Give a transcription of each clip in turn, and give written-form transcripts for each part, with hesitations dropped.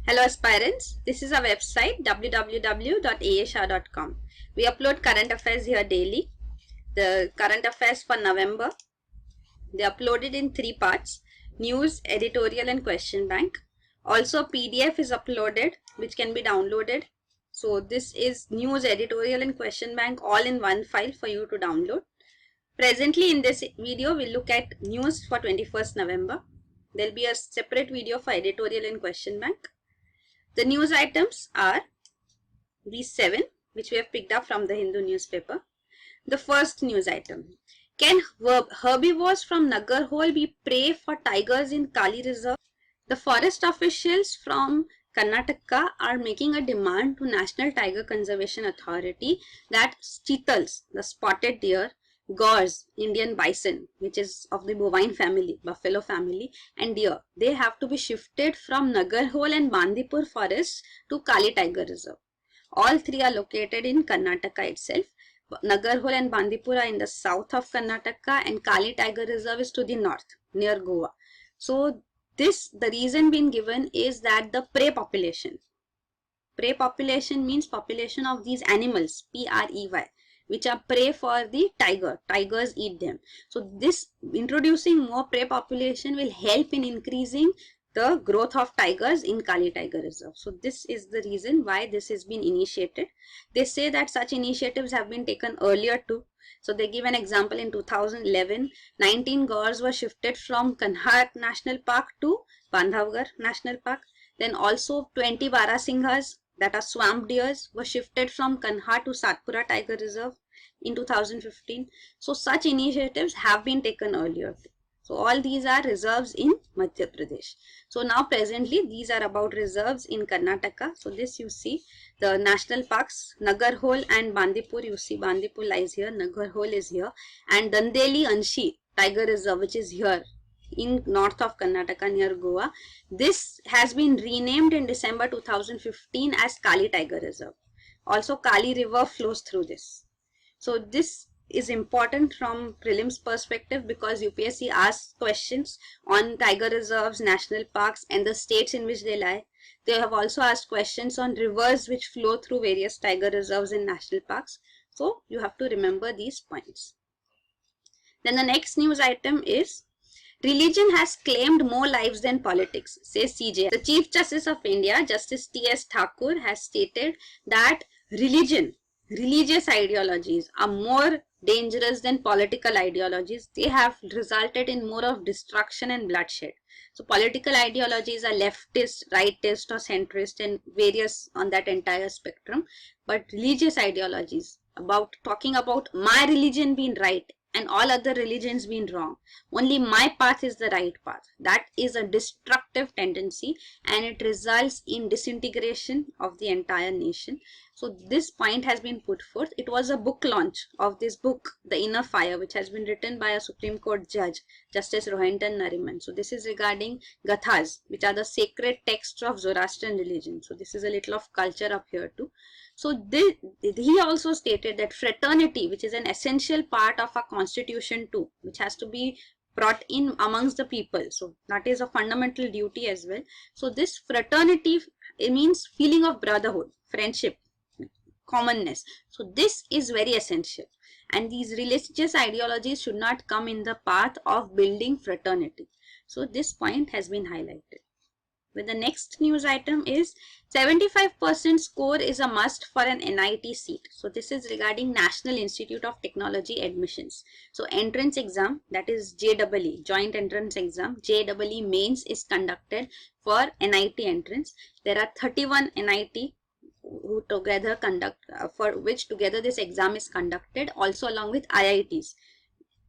Hello aspirants, this is our website www.aashah.com. We upload current affairs here daily. The current affairs for November, they uploaded in 3 parts: news, editorial and question bank. Also PDF is uploaded which can be downloaded. So this is news, editorial and question bank all in one file for you to download. Presently in this video we'll look at news for 21st November. There will be a separate video for editorial and question bank. The news items are these 7 which we have picked up from the Hindu newspaper. The first news item: can herbivores from Nagarhole be prey for tigers in Kali Reserve? The forest officials from Karnataka are making a demand to National Tiger Conservation Authority that cheetals, the spotted deer, gores, Indian bison, which is of the bovine family, buffalo family, and deer, they have to be shifted from Nagarhole and Bandipur forests to Kali Tiger Reserve. All 3 are located in Karnataka itself. Nagarhole and Bandipur are in the south of Karnataka and Kali Tiger Reserve is to the north, near Goa. So the reason being given is that the prey population means population of these animals, P-R-E-Y, which are prey for the tiger. Tigers eat them. So this introducing more prey population will help in increasing the growth of tigers in Kali Tiger Reserve. So this is the reason why this has been initiated. They say that such initiatives have been taken earlier too. So they give an example: in 2011, 19 gores were shifted from Kanhat National Park to Bandhavgarh National Park. Then also 20 Barasinghas, that are swamp deers, were shifted from Kanha to Satpura Tiger Reserve in 2015. So such initiatives have been taken earlier. So all these are reserves in Madhya Pradesh. So now presently these are about reserves in Karnataka. So this you see the national parks, Nagarhole and Bandipur. You see Bandipur lies here, Nagarhole is here, and Dandeli Anshi Tiger Reserve, which is here in north of Karnataka near Goa. This has been renamed in December 2015 as Kali Tiger Reserve. Also Kali River flows through this. So this is important from prelims perspective because UPSC asks questions on tiger reserves, national parks and the states in which they lie. They have also asked questions on rivers which flow through various tiger reserves and national parks. So you have to remember these points. Then the next news item is: religion has claimed more lives than politics, says CJ. The Chief Justice of India, Justice T.S. Thakur, has stated that religious ideologies are more dangerous than political ideologies. They have resulted in more of destruction and bloodshed. So political ideologies are leftist, rightist or centrist and various on that entire spectrum. But religious ideologies, talking about my religion being right and all other religions being wrong, only my path is the right path, that is a destructive tendency and it results in disintegration of the entire nation. So this point has been put forth. It was a book launch of this book, The Inner Fire, which has been written by a Supreme Court judge, Justice Rohinton Nariman. So this is regarding Gathas, which are the sacred texts of Zoroastrian religion. So this is a little of culture up here too. So he also stated that fraternity, which is an essential part of our constitution too, which has to be brought in amongst the people. So that is a fundamental duty as well. So this fraternity, it means feeling of brotherhood, friendship, commonness. So this is very essential. And these religious ideologies should not come in the path of building fraternity. So this point has been highlighted. But the next news item is 75% score is a must for an NIT seat. So this is regarding National Institute of Technology admissions. So entrance exam, that is JEE, joint entrance exam, JEE mains is conducted for NIT entrance. There are 31 NIT who together for which together this exam is conducted, also along with IITs.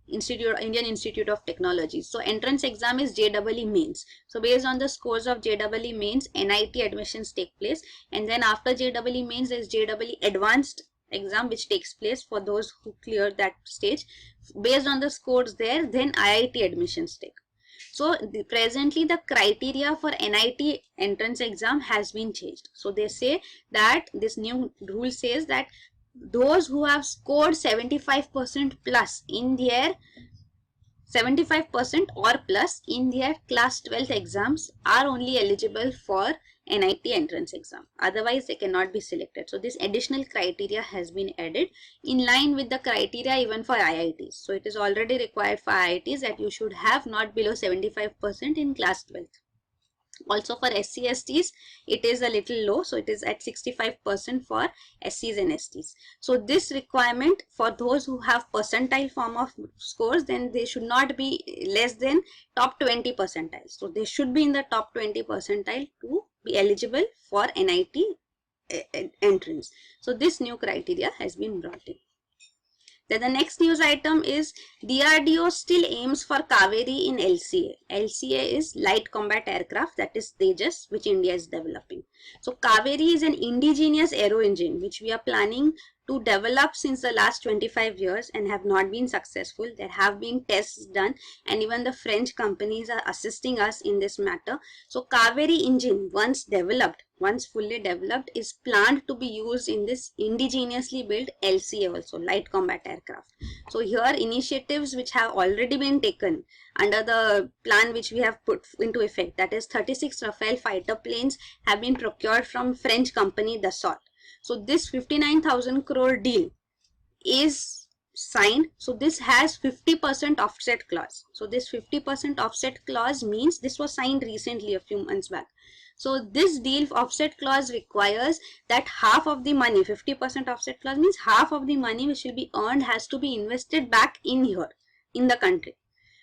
Indian Institute of Technology. So entrance exam is JEE mains. So based on the scores of JEE mains, NIT admissions take place, and then after JEE mains there is JEE advanced exam which takes place for those who clear that stage. Based on the scores there, then IIT admissions take. So presently the criteria for NIT entrance exam has been changed. So they say that this new rule says that those who have scored 75% plus in their 75% or plus in their class 12th exams are only eligible for NIT entrance exam. Otherwise, they cannot be selected. So this additional criteria has been added in line with the criteria even for IITs. So it is already required for IITs that you should have not below 75% in class 12th. Also for SC/STs, it is a little low, so it is at 65% for SCs and STs. So this requirement for those who have percentile form of scores, then they should not be less than top 20 percentile. So they should be in the top 20 percentile to be eligible for NIT entrance. So this new criteria has been brought in. Then the next news item is DRDO still aims for Kaveri in LCA. LCA is Light Combat Aircraft, that is Tejas, which India is developing. So Kaveri is an indigenous aero engine which we are planning to develop since the last 25 years and have not been successful. There have been tests done and even the French companies are assisting us in this matter. So Kaveri engine, once fully developed, is planned to be used in this indigenously built LCA also, Light Combat Aircraft. So here initiatives which have already been taken under the plan which we have put into effect, that is 36 Rafale fighter planes have been procured from French company Dassault. So this 59,000 crore deal is signed. So this has 50% offset clause. So this 50% offset clause means this was signed recently a few months back. So this deal offset clause requires that half of the money, 50% offset clause means half of the money which will be earned has to be invested back in here, in the country.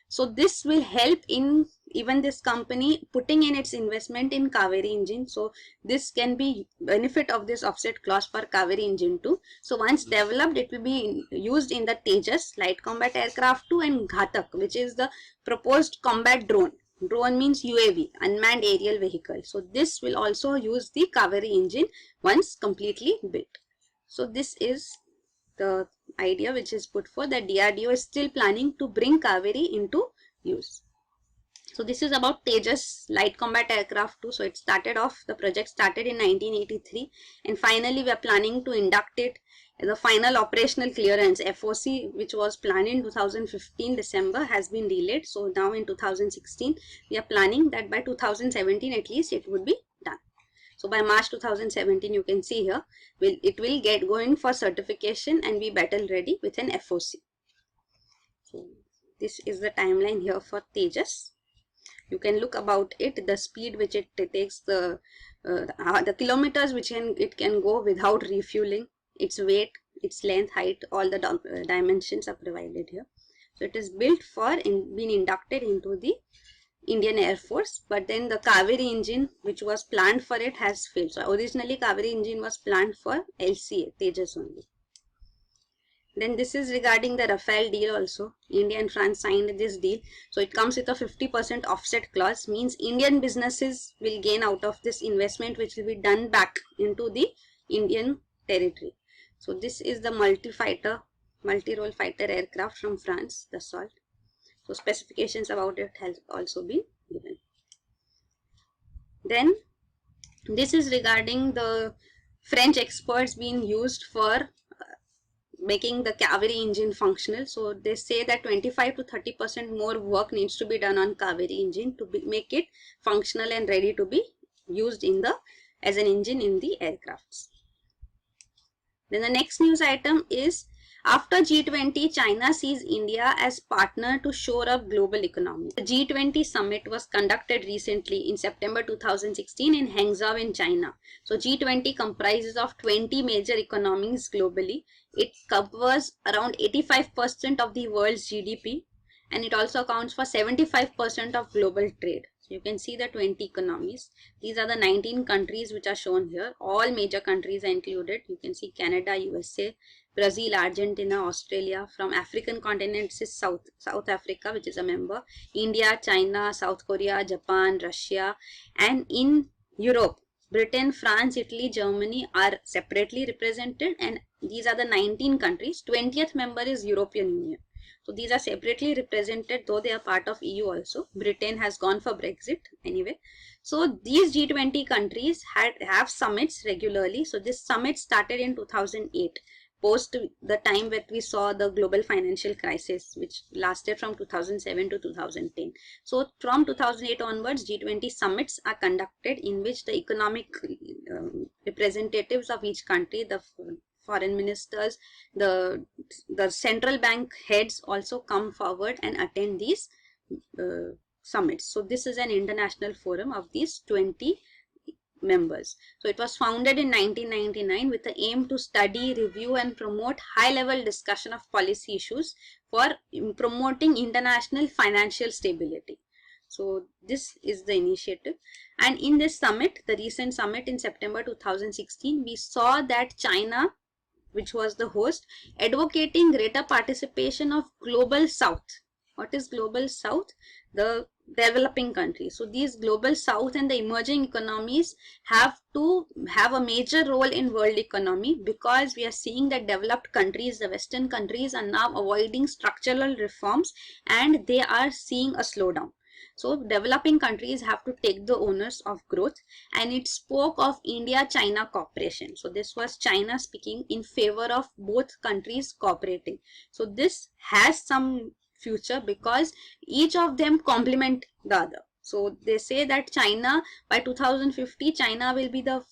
So this will help in even this company putting in its investment in Kaveri engine. So this can be benefit of this offset clause for Kaveri engine too. So once developed, it will be used in the Tejas, Light Combat Aircraft 2, and Ghatak, which is the proposed combat drone. Drone means UAV, unmanned aerial vehicle. So this will also use the Kaveri engine once completely built. So this is the idea which is put forth, that DRDO is still planning to bring Kaveri into use. So this is about Tejas Light Combat Aircraft 2. So it started off, the project started in 1983 and finally we are planning to induct it. The final operational clearance FOC, which was planned in 2015 December, has been delayed. So now in 2016 we are planning that by 2017 at least it would be done. So by March 2017, you can see here, it will get going for certification and be battle ready with an FOC. So this is the timeline here for Tejas. You can look about it, the speed which it takes, the kilometers which it can go without refueling, its weight, its length, height, all the dimensions are provided here. So it is built for being inducted into the Indian Air Force, but then the Kaveri engine which was planned for it has failed. So originally Kaveri engine was planned for LCA, Tejas only. Then this is regarding the Rafale deal also. India and France signed this deal. So it comes with a 50% offset clause, means Indian businesses will gain out of this investment which will be done back into the Indian territory. So this is the multi-role fighter aircraft from France, Dassault. So specifications about it has also been given. Then this is regarding the French experts being used for making the Kaveri engine functional. So they say that 25 to 30% more work needs to be done on Kaveri engine to make it functional and ready to be used as an engine in the aircrafts. Then the next news item is, after G20, China sees India as partner to shore up global economy. The G20 summit was conducted recently in September 2016 in Hangzhou in China. So G20 comprises of 20 major economies globally. It covers around 85% of the world's GDP and it also accounts for 75% of global trade. So you can see the 20 economies. These are the 19 countries which are shown here. All major countries are included. You can see Canada, USA, Brazil, Argentina, Australia. From African continent is South Africa, which is a member, India, China, South Korea, Japan, Russia, and in Europe, Britain, France, Italy, Germany are separately represented, and these are the 19 countries. 20th member is European Union. So these are separately represented, though they are part of EU also. Britain has gone for Brexit anyway. So these G20 countries have summits regularly. So this summit started in 2008. post the time that we saw the global financial crisis, which lasted from 2007 to 2010. So from 2008 onwards, G20 summits are conducted in which the economic representatives of each country, the foreign ministers, the central bank heads also come forward and attend these summits. So this is an international forum of these 20 members. So it was founded in 1999 with the aim to study, review and promote high-level discussion of policy issues for promoting international financial stability. So this is the initiative, and in this summit, the recent summit in September 2016, we saw that China, which was the host, advocating greater participation of global south. What is global south? The developing countries. So these global south and the emerging economies have to have a major role in world economy, because we are seeing that developed countries, the Western countries, are now avoiding structural reforms and they are seeing a slowdown. So developing countries have to take the onus of growth, and it spoke of India-China cooperation. So this was China speaking in favor of both countries cooperating. So this has some future because each of them complement the other. So they say that China, by 2050, China will be the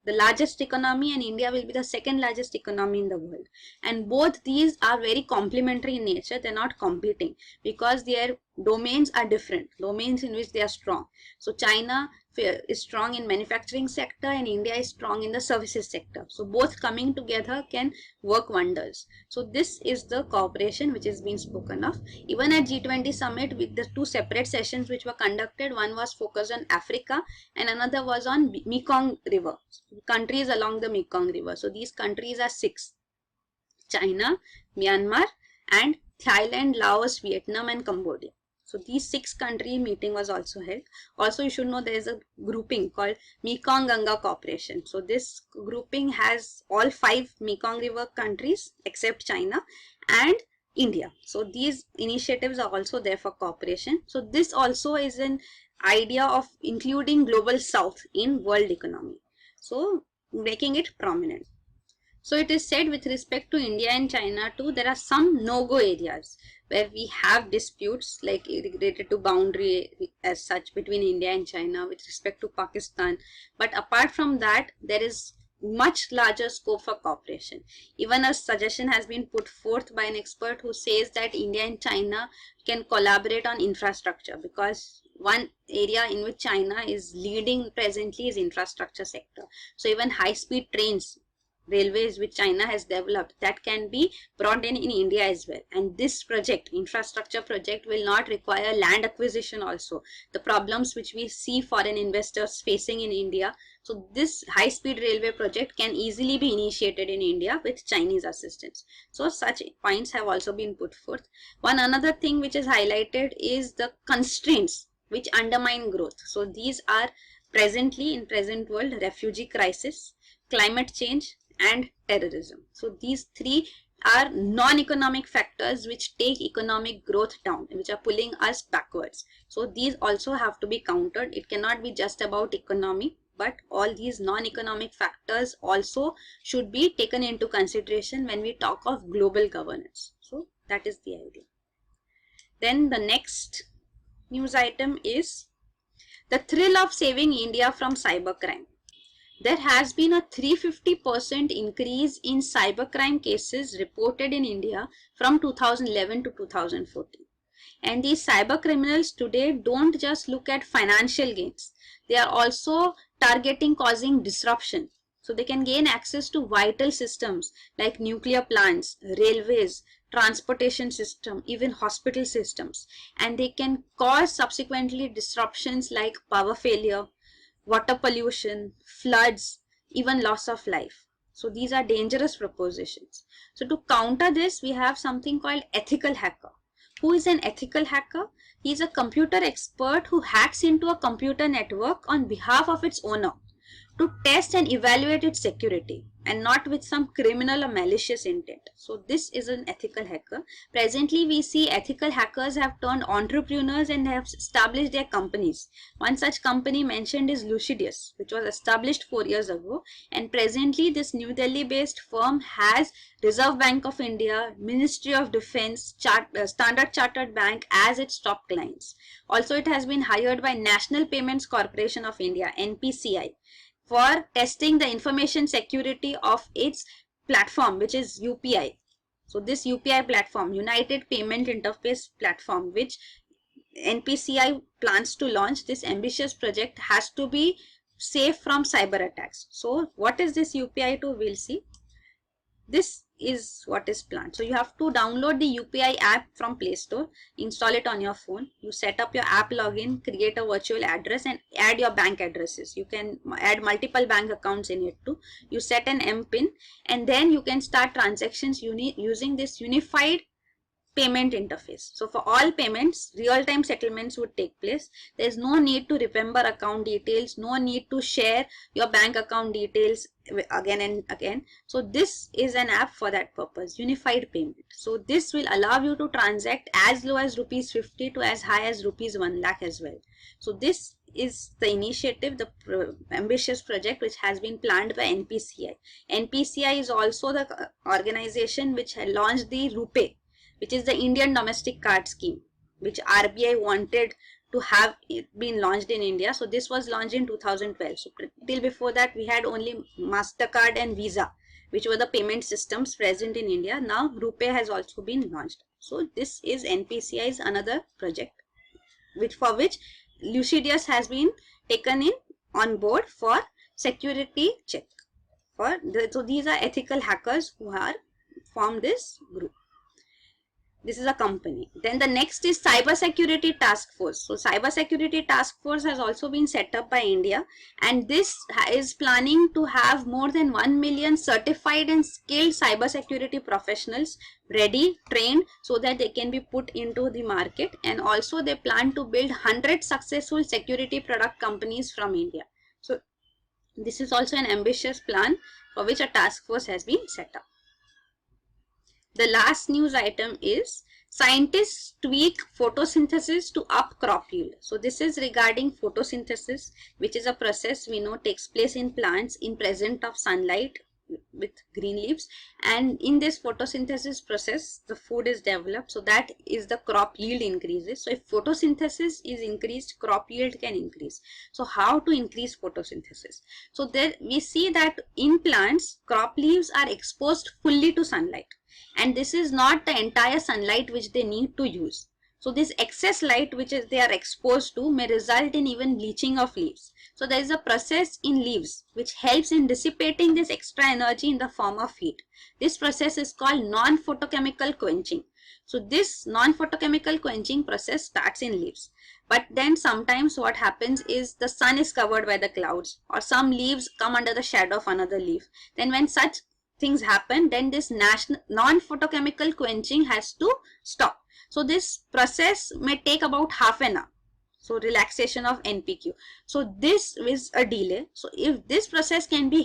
largest economy, and India will be the second largest economy in the world. And both these are very complementary in nature. They're not competing because their domains are different, domains in which they are strong. So China is strong in manufacturing sector and India is strong in the services sector. So both coming together can work wonders. So this is the cooperation which is being spoken of. Even at G20 summit, with the two separate sessions which were conducted, one was focused on Africa and another was on Mekong River, countries along the Mekong River. So these countries are 6: China, Myanmar, and Thailand, Laos, Vietnam and Cambodia. So these 6 country meeting was also held. Also, you should know there is a grouping called Mekong Ganga Cooperation. So this grouping has all 5 Mekong River countries except China and India. So these initiatives are also there for cooperation. So this also is an idea of including global south in world economy. So making it prominent. So it is said with respect to India and China too, there are some no-go areas where we have disputes like related to boundary as such between India and China with respect to Pakistan. But apart from that, there is much larger scope for cooperation. Even a suggestion has been put forth by an expert who says that India and China can collaborate on infrastructure, because one area in which China is leading presently is infrastructure sector. So even high-speed trains, railways which China has developed, that can be brought in India as well. And this project, infrastructure project, will not require land acquisition also. The problems which we see foreign investors facing in India. So this high-speed railway project can easily be initiated in India with Chinese assistance. So such points have also been put forth. One another thing which is highlighted is the constraints which undermine growth. So these are presently in present world: refugee crisis, climate change and terrorism. So these 3 are non-economic factors which take economic growth down, which are pulling us backwards. So these also have to be countered. It cannot be just about economy, but all these non-economic factors also should be taken into consideration when we talk of global governance. So that is the idea. Then the next news item is the thrill of saving India from cybercrime. There has been a 350% increase in cybercrime cases reported in India from 2011 to 2014. And these cyber criminals today don't just look at financial gains. They are also targeting causing disruption. So they can gain access to vital systems like nuclear plants, railways, transportation system, even hospital systems. And they can cause subsequently disruptions like power failure, water pollution, floods, even loss of life. So these are dangerous propositions. So to counter this, we have something called ethical hacker. Who is an ethical hacker? He is a computer expert who hacks into a computer network on behalf of its owner to test and evaluate its security. and not with some criminal or malicious intent. So this is an ethical hacker. Presently, we see ethical hackers have turned entrepreneurs and have established their companies. One such company mentioned is Lucidius, which was established 4 years ago, and presently this New Delhi based firm has Reserve Bank of India, Ministry of Defense, Standard Chartered Bank as its top clients. Also, it has been hired by National Payments Corporation of India, NPCI, for testing the information security of its platform, which is UPI. So this UPI platform, United Payment Interface Platform, which NPCI plans to launch, this ambitious project has to be safe from cyber attacks. So what is this UPI tool? We'll see. This is what is planned. So you have to download the UPI app from Play Store, install it on your phone. You set up your app login, create a virtual address and add your bank addresses. You can add multiple bank accounts in it too. You set an MPIN and then you can start transactions using this unified payment interface. So for all payments, real-time settlements would take place. There is no need to remember account details, no need to share your bank account details again and again. So this is an app for that purpose, unified payment. So this will allow you to transact as low as rupees 50 to as high as rupees 1 lakh as well. So this is the initiative, the ambitious project which has been planned by NPCI. NPCI is also the organization which had launched the RuPay, which is the Indian domestic card scheme, which RBI wanted to have it been launched in India. So this was launched in 2012. So till before that, we had only MasterCard and Visa, which were the payment systems present in India. Now RuPay has also been launched. So this is NPCI's another project, for which Lucidius has been taken in on board for security check. So these are ethical hackers who are formed this group. This is a company. Then the next is Cyber Security Task Force. So Cyber Security Task Force has also been set up by India, and this is planning to have more than 1 million certified and skilled cyber security professionals ready, trained, so that they can be put into the market. And also they plan to build 100 successful security product companies from India. So this is also an ambitious plan for which a task force has been set up. The last news item is scientists tweak photosynthesis to up crop yield. So this is regarding photosynthesis, which is a process we know takes place in plants in presence of sunlight with green leaves, and in this photosynthesis process the food is developed, so that is the crop yield increases. So if photosynthesis is increased, crop yield can increase. So how to increase photosynthesis? So there we see that in plants, crop leaves are exposed fully to sunlight, and this is not the entire sunlight which they need to use. So this excess light which they are exposed to may result in even bleaching of leaves. So there is a process in leaves which helps in dissipating this extra energy in the form of heat. This process is called non-photochemical quenching. So this non-photochemical quenching process starts in leaves. But then sometimes what happens is the sun is covered by the clouds, or some leaves come under the shadow of another leaf. Then when such things happen, then this non-photochemical quenching has to stop. So this process may take about half an hour. So relaxation of NPQ. So this is a delay. So if this process can be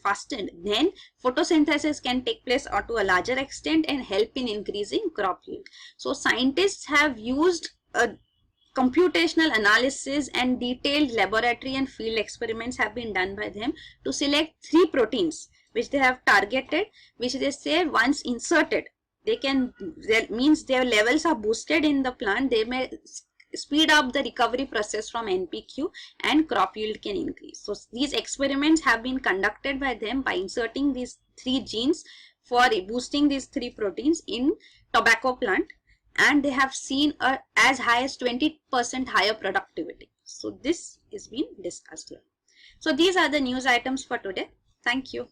fastened, then photosynthesis can take place to a larger extent and help in increasing crop yield. So scientists have used a computational analysis and detailed laboratory and field experiments have been done by them to select 3 proteins which they have targeted, which they say once inserted, that means their levels are boosted in the plant, they may speed up the recovery process from NPQ and crop yield can increase. So these experiments have been conducted by them by inserting these 3 genes for boosting these 3 proteins in tobacco plant, and they have seen as high as 20% higher productivity. So this is being discussed here. So these are the news items for today. Thank you.